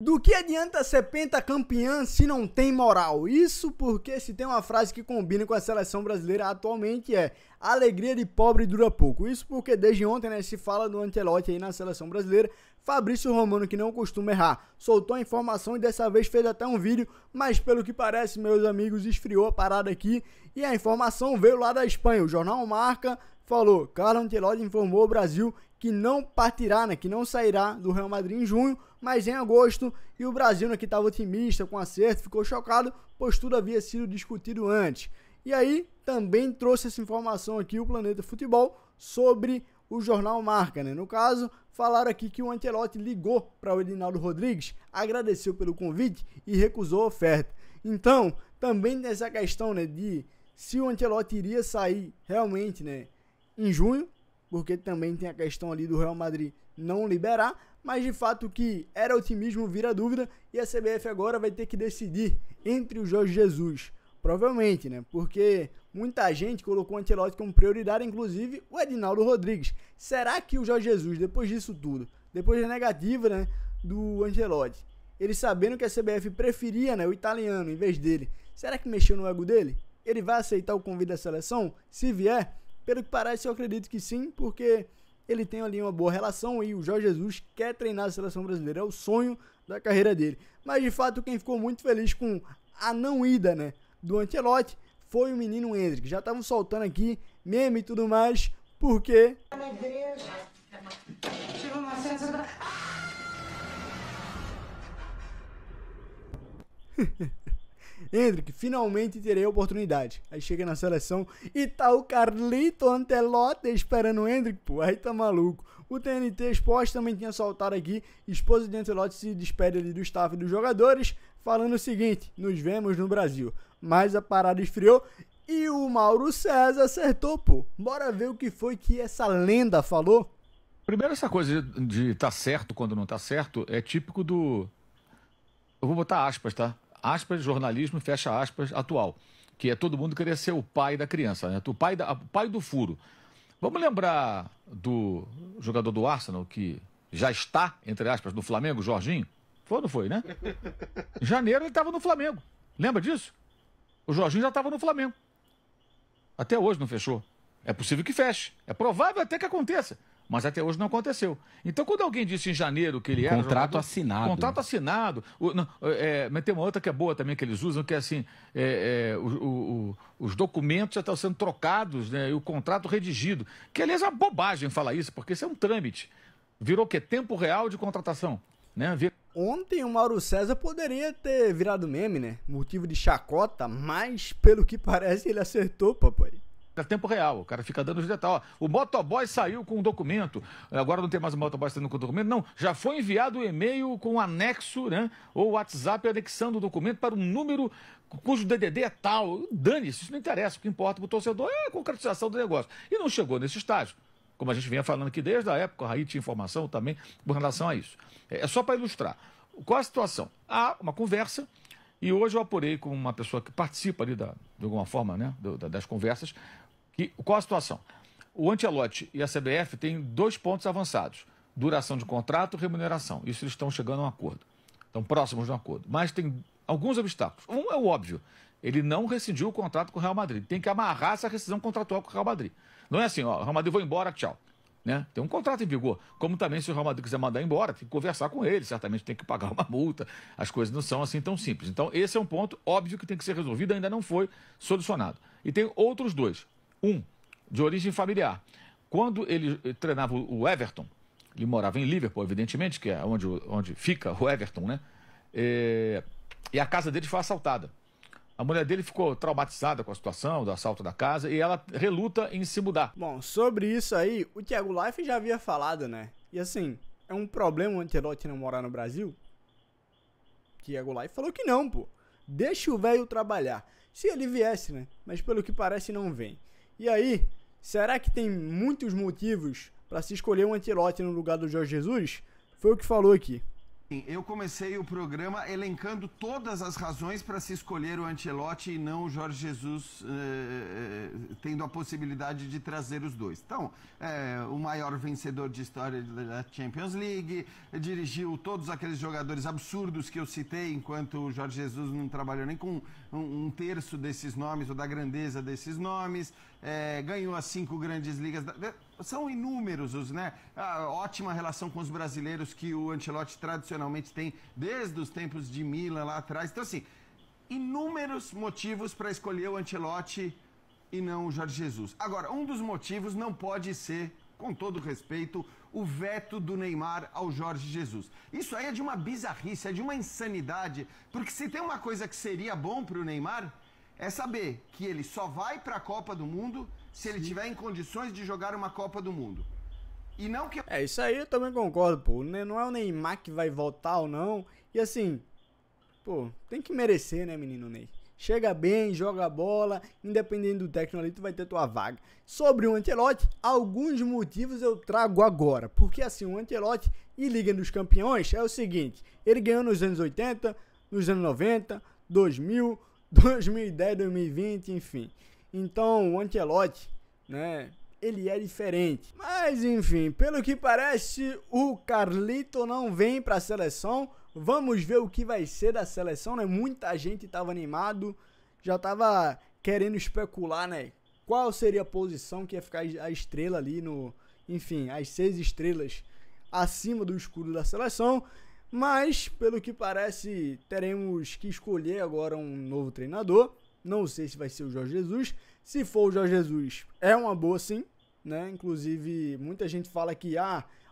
Do que adianta ser pentacampeã se não tem moral? Isso porque se tem uma frase que combina com a seleção brasileira atualmente é: a alegria de pobre dura pouco. Isso porque desde ontem, né, se fala do Ancelotti aí na seleção brasileira. Fabrício Romano, que não costuma errar, soltou a informação e dessa vez fez até um vídeo, mas pelo que parece, meus amigos, esfriou a parada aqui e a informação veio lá da Espanha. O jornal Marca falou: Carlo Ancelotti informou o Brasil que não partirá, né, que não sairá do Real Madrid em junho, mas em agosto. E o Brasil, né, que estava otimista com acerto, ficou chocado, pois tudo havia sido discutido antes. E aí também trouxe essa informação aqui o Planeta Futebol sobre o jornal Marca, né? No caso, falaram aqui que o Ancelotti ligou para o Edinaldo Rodrigues, agradeceu pelo convite e recusou a oferta. Então, também tem essa questão, né, de se o Ancelotti iria sair realmente, né, em junho, porque também tem a questão ali do Real Madrid não liberar, mas de fato que era otimismo vira dúvida e a CBF agora vai ter que decidir entre o Jorge Jesus, provavelmente, né, porque muita gente colocou o Ancelotti como prioridade, inclusive o Edinaldo Rodrigues. Será que o Jorge Jesus, depois disso tudo, depois da negativa, né, do Ancelotti, ele sabendo que a CBF preferia, né, o italiano em vez dele, será que mexeu no ego dele? Ele vai aceitar o convite da seleção? Se vier, pelo que parece, eu acredito que sim, porque ele tem ali uma boa relação e o Jorge Jesus quer treinar a seleção brasileira, é o sonho da carreira dele. Mas de fato, quem ficou muito feliz com a não ida, né, do Ancelotti foi o menino Endrick. Já estavam soltando aqui meme e tudo mais, porque Na igreja, tive uma sensação. Endrick, finalmente terei a oportunidade. Aí chega na seleção e tá o Carlito Ancelotti esperando o Endrick, pô, aí tá maluco. O TNT Sports também tinha soltado aqui, esposa de Ancelotti se despede ali do staff e dos jogadores, falando o seguinte: nos vemos no Brasil. Mas a parada esfriou e o Mauro César acertou, pô. Bora ver o que foi que essa lenda falou? Primeiro, essa coisa de tá certo quando não tá certo é típico do... Eu vou botar aspas, tá? Aspas, jornalismo, fecha aspas, atual. Que é todo mundo querer ser o pai da criança, né? O pai do furo. Vamos lembrar do jogador do Arsenal que já está, entre aspas, no Flamengo, Jorginho? Foi ou não foi, né? Em janeiro ele estava no Flamengo. Lembra disso? O Jorginho já estava no Flamengo. Até hoje não fechou. É possível que feche. É provável até que aconteça. Mas até hoje não aconteceu. Então, quando alguém disse em janeiro que ele era Contrato jogador, assinado. Contrato assinado. Mas tem uma outra que é boa também, que eles usam, que é assim, os documentos já estão sendo trocados, né, e o contrato redigido. Que, aliás, é uma bobagem falar isso, porque isso é um trâmite. Virou o quê? Tempo real de contratação. Né? Ontem o Mauro César poderia ter virado meme, né? Motivo de chacota, mas pelo que parece ele acertou, papai. É tempo real, o cara fica dando os detalhes. Ó, o motoboy saiu com um documento, agora não tem mais o motoboy saindo com o documento, não, já foi enviado o e-mail com um anexo, né, ou o WhatsApp anexando o documento para um número cujo DDD é tal. Dane-se, isso não interessa, o que importa para o torcedor é a concretização do negócio. E não chegou nesse estágio, como a gente vinha falando aqui desde a época, aí tinha informação também com relação a isso. É só para ilustrar. Qual a situação? Há uma conversa, e hoje eu apurei com uma pessoa que participa ali de alguma forma, né, das conversas. Qual a situação? O Ancelotti e a CBF têm 2 pontos avançados: duração de contrato e remuneração. Isso eles estão chegando a um acordo. Estão próximos de um acordo. Mas tem alguns obstáculos. Um é o óbvio. Ele não rescindiu o contrato com o Real Madrid. Tem que amarrar essa rescisão contratual com o Real Madrid. Não é assim, ó, o Real Madrid vou embora, tchau. Né? Tem um contrato em vigor. Como também, se o Real Madrid quiser mandar embora, tem que conversar com ele, certamente tem que pagar uma multa. As coisas não são assim tão simples. Então, esse é um ponto óbvio que tem que ser resolvido, ainda não foi solucionado. E tem outros 2. Um, de origem familiar. Quando ele treinava o Everton, ele morava em Liverpool, evidentemente, que é onde fica o Everton, né? E a casa dele foi assaltada. A mulher dele ficou traumatizada com a situação do assalto da casa e ela reluta em se mudar. Bom, sobre isso aí, o Thiago Life já havia falado, né? E assim, é um problema o Ancelotti não morar no Brasil? Thiago Life falou que não, pô. Deixa o velho trabalhar. Se ele viesse, né? Mas pelo que parece não vem. E aí, será que tem muitos motivos para se escolher um Ancelotti no lugar do Jorge Jesus? Foi o que falou aqui. Eu comecei o programa elencando todas as razões para se escolher o Ancelotti e não o Jorge Jesus, tendo a possibilidade de trazer os dois. Então, o maior vencedor de história da Champions League, dirigiu todos aqueles jogadores absurdos que eu citei, enquanto o Jorge Jesus não trabalhou nem com um terço desses nomes ou da grandeza desses nomes, ganhou as 5 grandes ligas. São inúmeros, né? A ótima relação com os brasileiros que o Ancelotti tradicionalmente tem desde os tempos de Milan lá atrás. Então, assim, inúmeros motivos para escolher o Ancelotti e não o Jorge Jesus. Agora, um dos motivos não pode ser, com todo respeito, o veto do Neymar ao Jorge Jesus. Isso aí é de uma bizarrice, é de uma insanidade, porque se tem uma coisa que seria bom para o Neymar, é saber que ele só vai para a Copa do Mundo se ele tiver em condições de jogar uma Copa do Mundo. E não que... Isso aí eu também concordo, pô. Não é o Neymar que vai voltar ou não. E assim, pô, tem que merecer, né, menino Ney? Chega bem, joga a bola, independente do técnico ali, tu vai ter tua vaga. Sobre o Ancelotti, alguns motivos eu trago agora. Porque assim, o Ancelotti e Liga dos Campeões é o seguinte: ele ganhou nos anos 80, nos anos 90, 2000, 2010, 2020, enfim. Então, o Ancelotti, né, ele é diferente. Mas, enfim, pelo que parece, o Carlito não vem para a seleção. Vamos ver o que vai ser da seleção, né? Muita gente estava animado, já estava querendo especular, né? Qual seria a posição que ia ficar a estrela ali no... Enfim, as 6 estrelas acima do escudo da seleção. Mas, pelo que parece, teremos que escolher agora um novo treinador. Não sei se vai ser o Jorge Jesus. Se for o Jorge Jesus, é uma boa sim, né? Inclusive, muita gente fala que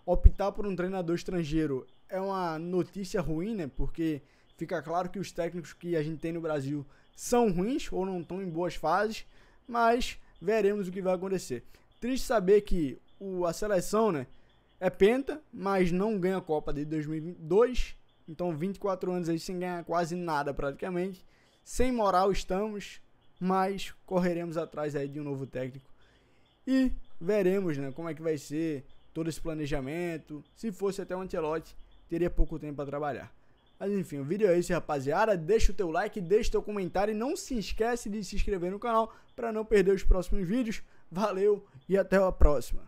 optar por um treinador estrangeiro é uma notícia ruim, né? Porque fica claro que os técnicos que a gente tem no Brasil são ruins ou não estão em boas fases, mas veremos o que vai acontecer. Triste saber que a seleção, né, é penta, mas não ganha a Copa desde 2022, então 24 anos aí sem ganhar quase nada praticamente. Sem moral estamos, mas correremos atrás aí de um novo técnico e veremos, né, como é que vai ser todo esse planejamento. Se fosse até o Ancelotti, teria pouco tempo para trabalhar. Mas enfim, o vídeo é esse, rapaziada. Deixa o teu like, deixa o teu comentário e não se esquece de se inscrever no canal para não perder os próximos vídeos. Valeu e até a próxima.